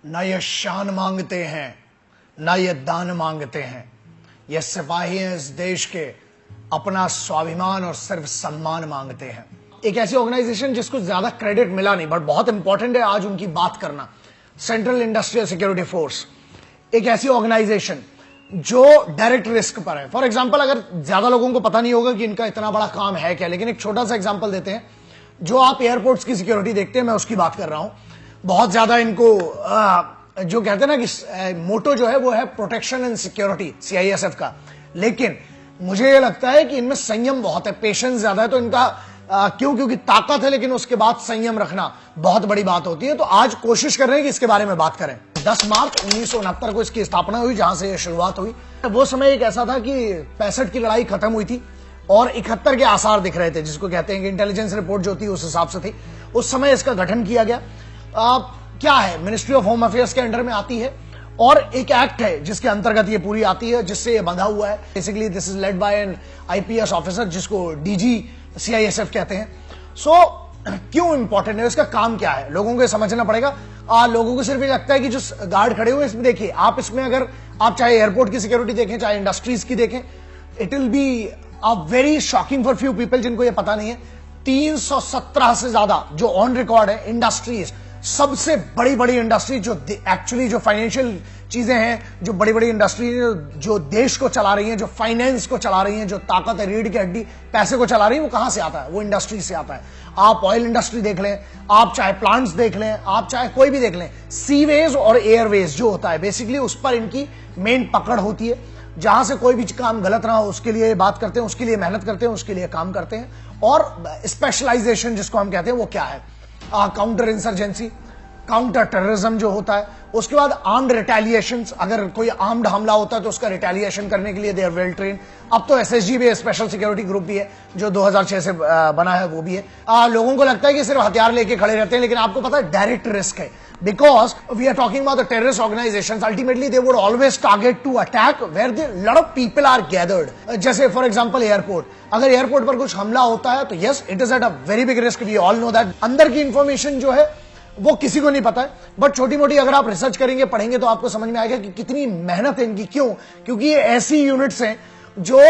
ना ये शान मांगते हैं, ना ये दान मांगते हैं। ये सिपाही हैं इस देश के, अपना स्वाभिमान और सिर्फ सम्मान मांगते हैं। एक ऐसी ऑर्गेनाइजेशन जिसको ज्यादा क्रेडिट मिला नहीं बट बहुत इंपॉर्टेंट है आज उनकी बात करना, सेंट्रल इंडस्ट्रियल सिक्योरिटी फोर्स। एक ऐसी ऑर्गेनाइजेशन जो डायरेक्ट रिस्क पर है। फॉर एग्जांपल, अगर ज्यादा लोगों को पता नहीं होगा कि इनका इतना बड़ा काम है क्या, लेकिन एक छोटा सा एग्जांपल देते हैं। जो आप एयरपोर्ट्स की सिक्योरिटी देखते हैं, मैं उसकी बात कर रहा हूं। बहुत ज्यादा इनको जो कहते हैं ना कि मोटो जो है वो है प्रोटेक्शन एंड सिक्योरिटी, सीआईएसएफ का। लेकिन मुझे ये लगता है कि इनमें संयम बहुत है, पेशेंस ज्यादा है। तो इनका क्योंकि ताकत है, लेकिन उसके बाद संयम रखना बहुत बड़ी बात होती है। तो आज कोशिश कर रहे हैं कि इसके बारे में बात करें। 10 मार्च 1969 को इसकी स्थापना हुई, जहां से यह शुरुआत हुई। वो समय एक ऐसा था कि 65 की लड़ाई खत्म हुई थी और 71 के आसार दिख रहे थे, जिसको कहते हैं कि इंटेलिजेंस रिपोर्ट जो थी उस हिसाब से थी। उस समय इसका गठन किया गया। क्या है, मिनिस्ट्री ऑफ होम अफेयर्स के अंडर में आती है और एक एक्ट है जिसके अंतर्गत ये पूरी आती है, जिससे ये बंधा हुआ है। Basically this is led by N IPS officer, जिसको डीजी सीआईएसएफ कहते हैं। क्यों इंपॉर्टेंट है, इसका काम क्या है, लोगों को समझना पड़ेगा। लोगों को सिर्फ ये लगता है कि जो गार्ड खड़े हुए हैं इसमें देखिए, आप इसमें अगर आप चाहे एयरपोर्ट की सिक्योरिटी देखें, चाहे इंडस्ट्रीज की देखें, it will be very shocking for few people जिनको ये पता नहीं है। 317 से ज्यादा जो ऑन रिकॉर्ड है इंडस्ट्रीज, सबसे बड़ी बड़ी इंडस्ट्री जो एक्चुअली जो फाइनेंशियल चीजें हैं, जो बड़ी बड़ी इंडस्ट्री जो देश को चला रही हैं, जो फाइनेंस को चला रही हैं, जो ताकत है, रीढ़ की हड्डी, पैसे को चला रही है, वो कहां से आता है? वो इंडस्ट्री से आता है। आप ऑयल इंडस्ट्री देख लें, आप चाहे प्लांट्स देख लें, आप चाहे कोई भी देख लें, सीवेज और एयरवेज जो होता है, बेसिकली उस पर इनकी मेन पकड़ होती है। जहां से कोई भी काम गलत ना हो उसके लिए बात करते हैं, उसके लिए मेहनत करते हैं, उसके लिए काम करते हैं। और स्पेशलाइजेशन जिसको हम कहते हैं वो क्या है? काउंटर इंसर्जेंसी, काउंटर टेररिज्म जो होता है। उसके बाद आर्म्ड रिटेलिएशंस, अगर कोई आर्म्ड हमला होता है तो उसका रिटेलिएशन करने के लिए दे आर वेल ट्रेन। अब तो एसएसजी भी स्पेशल सिक्योरिटी ग्रुप भी है जो 2006 से बना है, वो भी है। लोगों को लगता है कि सिर्फ हथियार लेके खड़े रहते हैं, लेकिन आपको पता है डायरेक्ट रिस्क है। Because we are talking about the terrorist organizations, ultimately they would always target to attack where the lot of people are gathered. जैसे for example एयरपोर्ट, अगर एयरपोर्ट पर कुछ हमला होता है तो yes, it is at a very big risk. We all know that. अंदर की इंफॉर्मेशन जो है वो किसी को नहीं पता है, बट छोटी मोटी अगर आप रिसर्च करेंगे, पढ़ेंगे, तो आपको समझ में आएगा कि कितनी मेहनत है इनकी। क्यों? क्योंकि ये ऐसी यूनिट्स हैं जो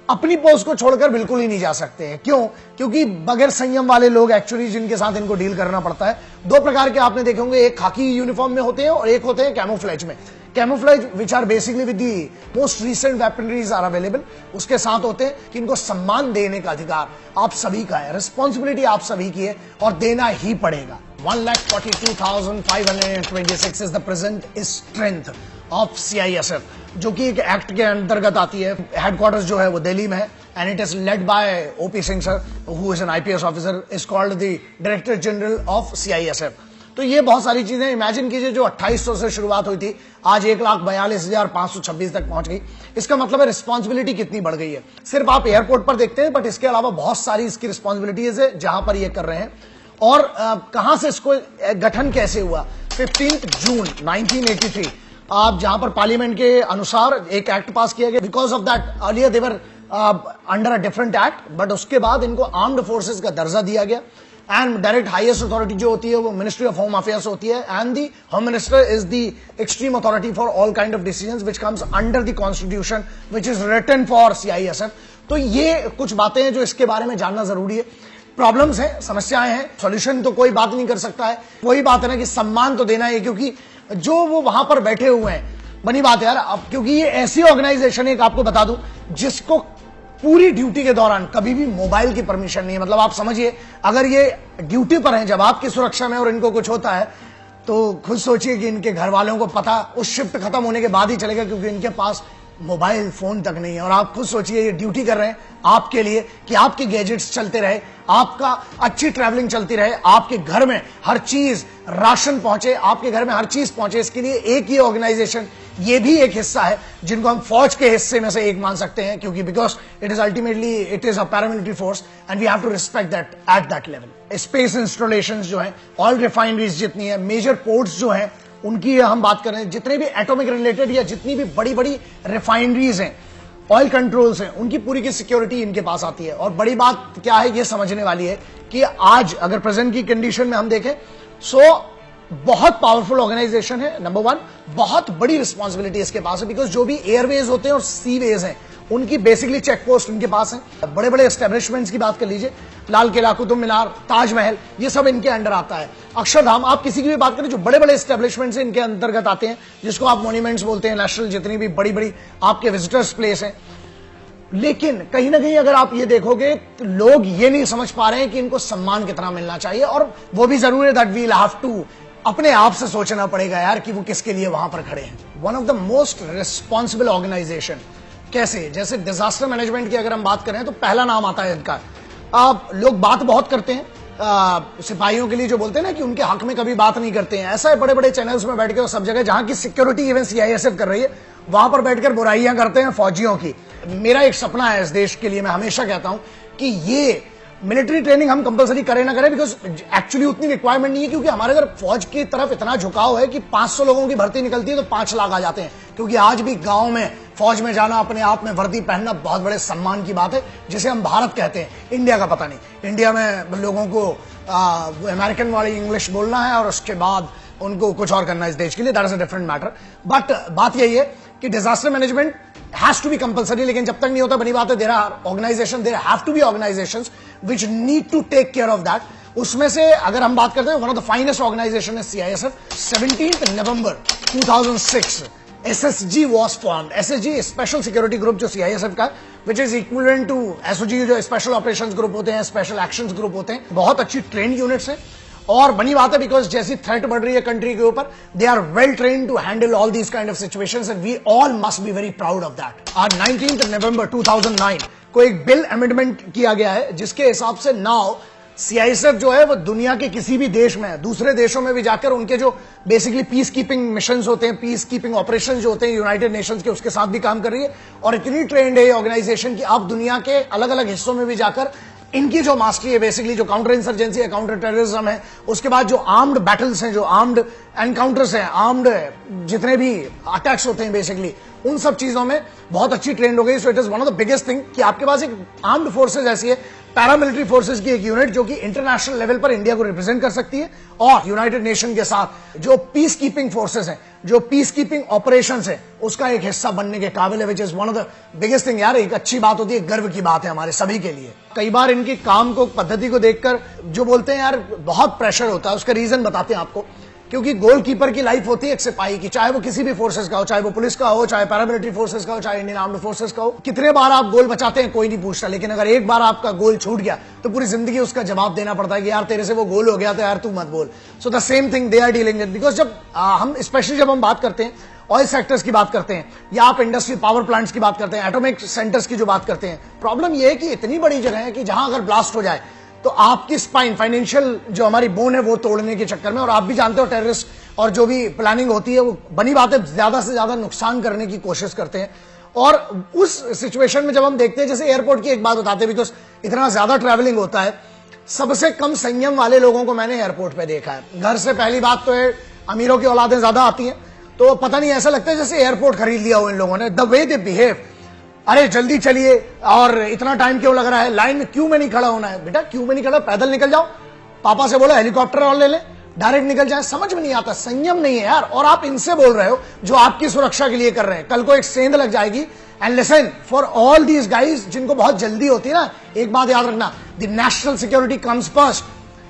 अपनी पोस्ट को छोड़कर बिल्कुल ही नहीं जा सकते हैं। क्यों? क्योंकि बगैर संयम वाले लोग एक्चुअली जिनके साथ इनको डील करना पड़ता है। दो प्रकार के आपने देखे होंगे, एक खाकी यूनिफॉर्म में होते हैं और एक होते हैं कैमोफ्लेज में। Camouflage which are basically with the most recent weaponries are available, उसके साथ होते हैं कि इनको सम्मान देने का अधिकार आप सभी का है, रिस्पॉन्सिबिलिटी आप सभी की है और देना ही पड़ेगा। 1,42,526 is the present strength of CISF, जो कि एक एक्ट के अंतर्गत आती है। हेडक्वार्टर्स जो है वो दिल्ली में है and it is led by OP Singh sir, who is an IPS officer, is called the director general of CISF. तो ये बहुत सारी चीजें इमेजिन कीजिए, जो 2800 से शुरुआत हुई थी, आज 1,42,526 तक पहुंच गई। इसका मतलब है रिस्पॉन्सिबिलिटी कितनी बढ़ गई है। सिर्फ आप एयरपोर्ट पर देखते हैं, बट इसके अलावा बहुत सारी इसकी रिस्पॉन्सिबिलिटीज है जहां पर ये कर रहे हैं। और कहां से इसको गठन कैसे हुआ? 15 जून 1983, आप जहां पर पार्लियामेंट के अनुसार एक एक्ट पास किया गया। Because of that earlier they were under a different act, but उसके बाद इनको आर्म्ड फोर्सेस का दर्जा दिया गया। एंड डायरेक्ट हाईएस्ट अथॉरिटी जो होती है वो मिनिस्ट्री ऑफ होम अफेयर्स होती है, and the home minister is the extreme authority for all kind of decisions which comes under the constitution which is written for CISF. तो ये कुछ बातें हैं जो इसके बारे में जानना जरूरी है। प्रॉब्लम्स हैं, समस्याएं हैं, सॉल्यूशन तो कोई बात नहीं कर सकता है। वही बात है ना कि सम्मान तो देना है, क्योंकि जो वो वहां पर बैठे हुए हैं, बनी बात है यार। अब क्योंकि ये ऐसी ऑर्गेनाइजेशन है, आपको बता दूं, जिसको पूरी ड्यूटी के दौरान कभी भी मोबाइल की परमिशन नहीं है। मतलब आप समझिए, अगर ये ड्यूटी पर हैं, जब आपकी सुरक्षा में और इनको कुछ होता है, तो खुद सोचिए कि इनके घर वालों को पता उस शिफ्ट खत्म होने के बाद ही चलेगा, क्योंकि इनके पास मोबाइल फोन तक नहीं है। और आप खुद सोचिए, ये ड्यूटी कर रहे हैं आपके लिए कि आपके गैजेट्स चलते रहे, आपका अच्छी ट्रैवलिंग चलती रहे, आपके घर में हर चीज, राशन पहुंचे, आपके घर में हर चीज पहुंचे। इसके लिए एक ही ऑर्गेनाइजेशन, ये भी एक हिस्सा है जिनको हम फौज के हिस्से में से एक मान सकते हैं, क्योंकि because it is ultimately it is a paramilitary force and we have to respect that at that level. Space installations जो है, ऑयल रिफाइनरीज जितनी है, मेजर पोर्ट्स जो है उनकी हम बात कर रहे हैं, जितने भी एटॉमिक रिलेटेड या जितनी भी बड़ी बड़ी रिफाइनरीज हैं, ऑयल कंट्रोल्स हैं, उनकी पूरी की सिक्योरिटी इनके पास आती है। और बड़ी बात क्या है, ये समझने वाली है कि आज अगर प्रेजेंट की कंडीशन में हम देखें, सो बहुत पावरफुल ऑर्गेनाइजेशन है। नंबर वन, बहुत बड़ी रिस्पॉन्सिबिलिटी इसके पास है, बिकॉज जो भी एयरवेज होते हैं और सीवेज हैं उनकी बेसिकली चेक पोस्ट उनके पास है। बड़े बड़े एस्टेब्लिशमेंट्स की बात कर लीजिए, लाल किला, कुतुब मीनार, ताजमहल, ये सब इनके अंडर आता है। अक्षरधाम, आप किसी की भी बात करें, जो बड़े बड़े एस्टेब्लिशमेंट्स इनके अंतर्गत आते हैं, जिसको आप मॉन्यूमेंट्स बोलते हैं, नेशनल जितनी भी बड़ी बड़ी आपके विजिटर्स प्लेस हैं। लेकिन कहीं ना कहीं अगर आप ये देखोगे तो लोग ये नहीं समझ पा रहे हैं कि इनको सम्मान कितना मिलना चाहिए, और वो भी जरूरी है दैट वील हैव टू अपने आप से सोचना पड़ेगा यार कि वो किसके लिए वहां पर खड़े हैं। One of the most responsible organization, कैसे, जैसे डिजास्टर मैनेजमेंट की अगर हम बात करें तो पहला नाम आता है इनका। लोग बात बहुत करते हैं सिपाहियों के लिए, जो बोलते हैं ना कि उनके हक में कभी बात नहीं करते हैं। ऐसा है, बड़े बड़े चैनल्स में बैठ के सब जगह जहां की सिक्योरिटी इवन सीआईएसएफ कर रही है, वहां पर बैठकर बुराइयां करते हैं फौजियों की। मेरा एक सपना है इस देश के लिए, मैं हमेशा कहता हूं कि ये मिलिट्री ट्रेनिंग हम कंपलसरी करें ना करें, बिकॉज एक्चुअली उतनी रिक्वायरमेंट नहीं है, क्योंकि हमारे अगर फौज की तरफ इतना झुकाव है कि 500 लोगों की भर्ती निकलती है तो 5 लाख आ जाते हैं। क्योंकि आज भी गांव में फौज में जाना, अपने आप में वर्दी पहनना बहुत बड़े सम्मान की बात है, जिसे हम भारत कहते हैं। इंडिया का पता नहीं, इंडिया में लोगों को अमेरिकन वाली इंग्लिश बोलना है और उसके बाद उनको कुछ और करना है इस देश के लिए, that is a different matter. But बात यही है कि disaster management has to be compulsory, लेकिन जब तक नहीं होता, बनी बात है, there are organisation, there have to be organisations which need to take care of that. उसमें से अगर हम बात करते हैं, one of the finest organisation है सीआईएसएफ। 17 नवंबर 2006 SSG was formed. SSG special security group जो सीआईएसएफ का, विच इज इक्विवेलेंट टू एसओजी जो स्पेशल ऑपरेशंस ग्रुप होते हैं, स्पेशल एक्शंस ग्रुप होते हैं। बहुत अच्छी ट्रेन यूनिट्स हैं, और बनी बात है बिकॉज जैसी थ्रेट बढ़ रही है कंट्री के ऊपर, they are well trained to handle all these kind of situations, and we all must be very proud of that. आज 19 नवंबर 2009 को एक बिल अमेंडमेंट किया गया है, जिसके हिसाब से नाउ सीआईएसएफ जो है वो दुनिया के किसी भी देश में, दूसरे देशों में भी जाकर उनके जो बेसिकली पीस कीपिंग मिशंस होते हैं, पीस कीपिंग ऑपरेशन जो होते हैं यूनाइटेड नेशंस के, उसके साथ भी काम कर रही है। और इतनी ट्रेंड है ये ऑर्गेनाइजेशन कि आप दुनिया के अलग अलग हिस्सों में भी जाकर इनकी जो मास्टरी है, बेसिकली जो काउंटर इंसर्जेंसी है, काउंटर टेररिज्म है, उसके बाद जो आर्म्ड बैटल्स हैं, जो आर्म्ड एनकाउंटर्स हैं, आर्म्ड जितने भी अटैक्स होते हैं, बेसिकली उन सब चीजों में बहुत अच्छी ट्रेंड हो गई। So it is one of the biggest thing कि आपके पास एक आर्म्ड फोर्सेज ऐसी है, पैरामिलिट्री फोर्सेज की एक यूनिट जो कि इंटरनेशनल लेवल पर इंडिया को रिप्रेजेंट कर सकती है, और यूनाइटेड नेशन के साथ जो पीस कीपिंग फोर्सेज हैं, जो पीस कीपिंग ऑपरेशंस है, उसका एक हिस्सा बनने के काबिल है, which is one of the biggest thing. यार एक अच्छी बात होती है, गर्व की बात है हमारे सभी के लिए। कई बार इनके काम को, पद्धति को देखकर जो बोलते हैं यार बहुत प्रेशर होता है, उसका रीजन बताते हैं आपको। क्योंकि गोलकीपर की लाइफ होती है एक सिपाही की, चाहे वो किसी भी फोर्सेस का हो, चाहे वो पुलिस का हो, चाहे पैरामिलिट्री फोर्सेस का हो, चाहे इंडियन आर्म्ड फोर्सेस का हो। कितने बार आप गोल बचाते हैं कोई नहीं पूछता, लेकिन अगर एक बार आपका गोल छूट गया तो पूरी जिंदगी उसका जवाब देना पड़ता है कि यार तेरे से वो गोल हो गया तो यार तू मत बोल। So the same thing they are dealing with, because जब हम स्पेशली जब हम बात करते हैं ऑयल सेक्टर्स की बात करते हैं, या आप इंडस्ट्री पावर प्लांट्स की बात करते हैं, एटॉमिक सेंटर्स की जो बात करते हैं, प्रॉब्लम यह है कि इतनी बड़ी जगह है कि जहां अगर ब्लास्ट हो जाए तो आपकी स्पाइन, फाइनेंशियल जो हमारी बोन है, वो तोड़ने के चक्कर में, और आप भी जानते हो टेररिस्ट और जो भी प्लानिंग होती है वो बनी बात है ज्यादा से ज्यादा नुकसान करने की कोशिश करते हैं। और उस सिचुएशन में जब हम देखते हैं, जैसे एयरपोर्ट की एक बात बताते हैं, बिकॉज इतना ज्यादा ट्रैवलिंग होता है, सबसे कम संयम वाले लोगों को मैंने एयरपोर्ट पे देखा है। घर से पहली बात तो है अमीरों की औलादें ज्यादा आती हैं, तो पता नहीं ऐसा लगता है जैसे एयरपोर्ट खरीद लिया हो इन लोगों ने। द वे दे बिहेव, अरे जल्दी चलिए, और इतना टाइम क्यों लग रहा है, लाइन में क्यों में नहीं खड़ा होना है, बेटा क्यों में नहीं खड़ा, पैदल निकल जाओ, पापा से बोलो हेलीकॉप्टर और ले ले, डायरेक्ट निकल जाए। समझ में नहीं आता, संयम नहीं है यार। और आप इनसे बोल रहे हो जो आपकी सुरक्षा के लिए कर रहे हैं, कल को एक सेंध लग जाएगी। And listen, for all these guys जिनको बहुत जल्दी होती है ना, एक बात याद रखना, the national security comes first,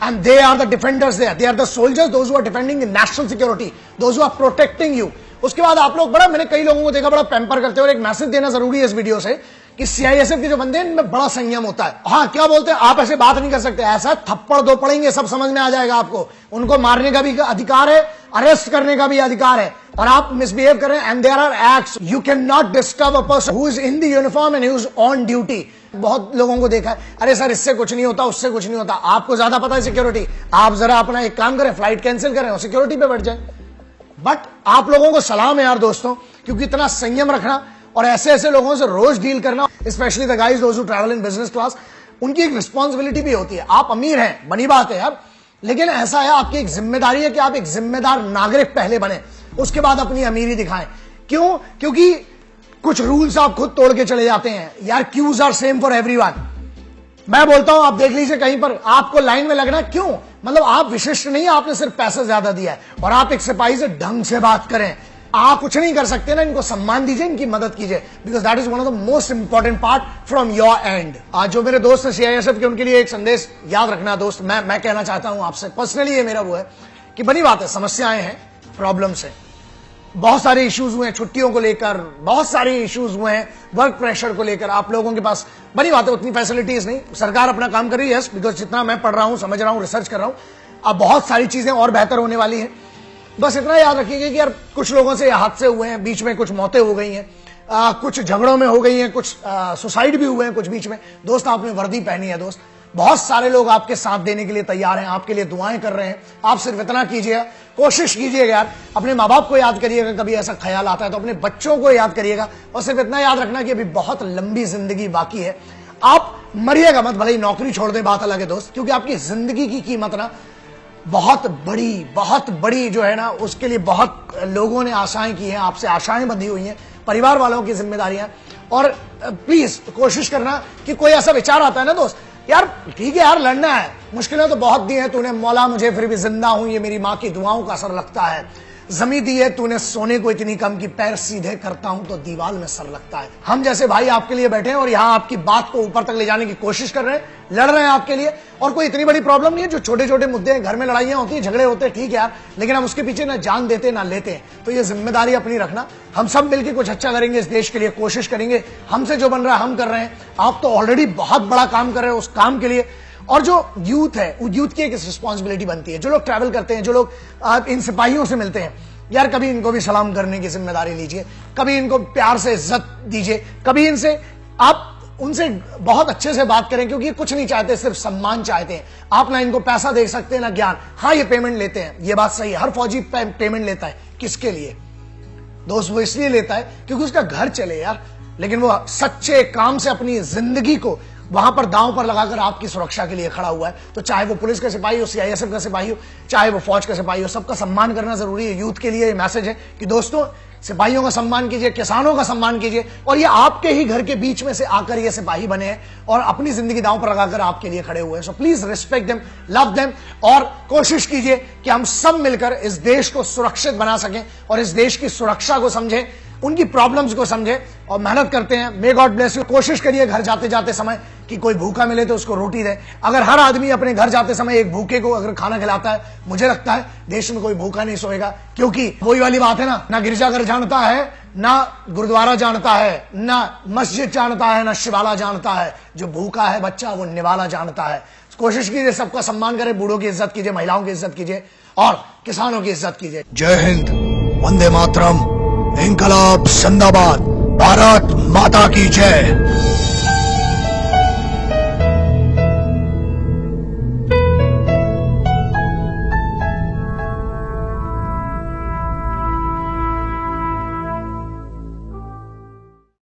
and they are the defenders there, they are the soldiers, those who are defending the national security, those who are protecting you। उसके बाद आप लोग बड़ा, मैंने कई लोगों को देखा बड़ा पैम्पर करते हैं, और एक मैसेज देना जरूरी है इस वीडियो से कि सीआईएसएफ के जो बंदे हैं इनमें बड़ा संयम होता है। हाँ, क्या बोलते हैं, आप ऐसे बात नहीं कर सकते, ऐसा थप्पड़ दो पड़ेंगे, सब समझ में आ जाएगा आपको। उनको मारने का भी अधिकार है, अरेस्ट करने का भी अधिकार है, और आप मिसबिहेव कर रहे हैं, and there are acts, you can not disturb a person who is in the uniform and who is on duty. बहुत लोगों को देखा है, अरे सर इससे कुछ नहीं होता, उससे कुछ नहीं होता। आपको ज्यादा पता है सिक्योरिटी, आप जरा अपना एक काम करें, फ्लाइट कैंसिल करें और सिक्योरिटी पे बैठ जाए। बट आप लोगों को सलाम है यार दोस्तों, क्योंकि इतना संयम रखना और ऐसे ऐसे लोगों से रोज डील करना, specially the guys those who travel in business class, उनकी एक रिस्पॉन्सिबिलिटी भी होती है। आप अमीर हैं, बनी बात है यार, लेकिन ऐसा है आपकी एक जिम्मेदारी है कि आप एक जिम्मेदार नागरिक पहले बने, उसके बाद अपनी अमीरी दिखाएं। क्यों? क्योंकि कुछ रूल्स आप खुद तोड़ के चले जाते हैं यार। क्यूज आर सेम फॉर एवरीवन, मैं बोलता हूं आप देख लीजिए कहीं पर आपको लाइन में लगना क्यों, मतलब आप विशिष्ट नहीं, आपने सिर्फ पैसा ज्यादा दिया है और आप एक सिपाही से ढंग से बात करें। आप कुछ नहीं कर सकते ना, इनको सम्मान दीजिए, इनकी मदद कीजिए, because that is one of the most important part from your and. आज जो मेरे दोस्त है सीआईएसएफ के, उनके लिए एक संदेश याद रखना दोस्त, मैं कहना चाहता हूं आपसे पर्सनली, ये मेरा वो है कि बनी बात है, समस्याएं हैं, प्रॉब्लम्स है, बहुत सारे इश्यूज हुए हैं छुट्टियों को लेकर, बहुत सारे इश्यूज हुए हैं वर्क प्रेशर को लेकर। आप लोगों के पास बड़ी बात है उतनी फैसिलिटीज नहीं, सरकार अपना काम कर रही है, बिकॉज जितना मैं पढ़ रहा हूं, समझ रहा हूं, रिसर्च कर रहा हूं, अब बहुत सारी चीजें और बेहतर होने वाली हैं। बस इतना याद रखिएगा कि यार कुछ लोगों से हादसे हुए हैं, बीच में कुछ मौतें हो गई हैं, कुछ झगड़ों में हो गई हैं, कुछ सुसाइड भी हुए हैं कुछ बीच में। दोस्त आपने वर्दी पहनी है दोस्त, बहुत सारे लोग आपके साथ देने के लिए तैयार हैं, आपके लिए दुआएं कर रहे हैं। आप सिर्फ इतना कीजिएगा, कोशिश कीजिएगा यार, अपने माँ बाप को याद करिएगा, कभी ऐसा ख्याल आता है तो अपने बच्चों को याद करिएगा, और सिर्फ इतना याद रखना कि अभी बहुत लंबी जिंदगी बाकी है। आप मरिएगा मत, भले ही नौकरी छोड़ दें, बात अलग है दोस्त, क्योंकि आपकी जिंदगी की कीमत ना बहुत बड़ी जो है ना, उसके लिए बहुत लोगों ने आशाएं की हैं, आपसे आशाएं बंधी हुई हैं, परिवार वालों की जिम्मेदारियां। और प्लीज कोशिश करना कि कोई ऐसा विचार आता है ना दोस्त, यार ठीक है यार, लड़ना है, मुश्किलें तो बहुत दी हैं तूने मौला मुझे, फिर भी जिंदा हूं, ये मेरी माँ की दुआओं का असर लगता है। जमी दी है तूने सोने को इतनी कम कि पैर सीधे करता हूं तो दीवार में सर लगता है। हम जैसे भाई आपके लिए बैठे हैं और यहां आपकी बात को ऊपर तक ले जाने की कोशिश कर रहे हैं, लड़ रहे हैं आपके लिए। और कोई इतनी बड़ी प्रॉब्लम नहीं है, जो छोटे छोटे मुद्दे हैं, घर में लड़ाइयां होती हैं, झगड़े होते हैं, ठीक है यार, लेकिन हम उसके पीछे ना जान देते ना लेते हैं। तो ये जिम्मेदारी अपनी रखना, हम सब मिलकर कुछ अच्छा करेंगे इस देश के लिए, कोशिश करेंगे, हमसे जो बन रहा है हम कर रहे हैं। आप तो ऑलरेडी बहुत बड़ा काम कर रहे हैं उस काम के लिए। और जो यूथ है, वो यूथ की एक रिस्पॉन्सिबिलिटी बनती है, जो लोग ट्रैवल करते हैं, जो लोग इन सिपाहियों से मिलते हैं, यार कभी इनको भी सलाम करने की जिम्मेदारी लीजिए, कभी इनको प्यार से इज्जत दीजिए, कभी इनसे आप उनसे बहुत अच्छे से बात करें, क्योंकि ये कुछ नहीं चाहते, सिर्फ सम्मान चाहते हैं। आप ना इनको पैसा दे सकते हैं ना ज्ञान। हाँ ये पेमेंट लेते हैं, ये बात सही है, हर फौजी पेमेंट लेता है। किसके लिए दोस्त? वो इसलिए लेता है क्योंकि उसका घर चले यार, लेकिन वो सच्चे काम से अपनी जिंदगी को वहां पर दांव पर लगाकर आपकी सुरक्षा के लिए खड़ा हुआ है। तो चाहे वो पुलिस का सिपाही हो, सीआईएसएफ का सिपाही हो, चाहे वो फौज का सिपाही हो, सबका सम्मान करना जरूरी है। यूथ के लिए ये मैसेज है कि दोस्तों सिपाहियों का सम्मान कीजिए, किसानों का सम्मान कीजिए, और ये आपके ही घर के बीच में से आकर ये सिपाही बने हैं और अपनी जिंदगी दांव पर लगाकर आपके लिए खड़े हुए हैं। So please respect them, love them, और कोशिश कीजिए कि हम सब मिलकर इस देश को सुरक्षित बना सकें और इस देश की सुरक्षा को समझें, उनकी प्रॉब्लम्स को समझे और मेहनत करते हैं। May God bless you. कोशिश करिए घर जाते जाते समय कि कोई भूखा मिले तो उसको रोटी दे। अगर हर आदमी अपने घर जाते समय एक भूखे को अगर खाना खिलाता है, मुझे लगता है देश में कोई भूखा नहीं सोएगा। क्योंकि वही वाली बात है ना गिरजाघर जानता है, ना गुरुद्वारा जानता है, ना मस्जिद जानता है, ना शिवाला जानता है। जो भूखा है बच्चा वो निवाला जानता है। कोशिश कीजिए सबका सम्मान करें, बूढ़ों की इज्जत कीजिए, महिलाओं की इज्जत कीजिए और किसानों की इज्जत कीजिए। जय हिंद, वंदे मातरम, इंकलाब जिंदाबाद, भारत माता की जय।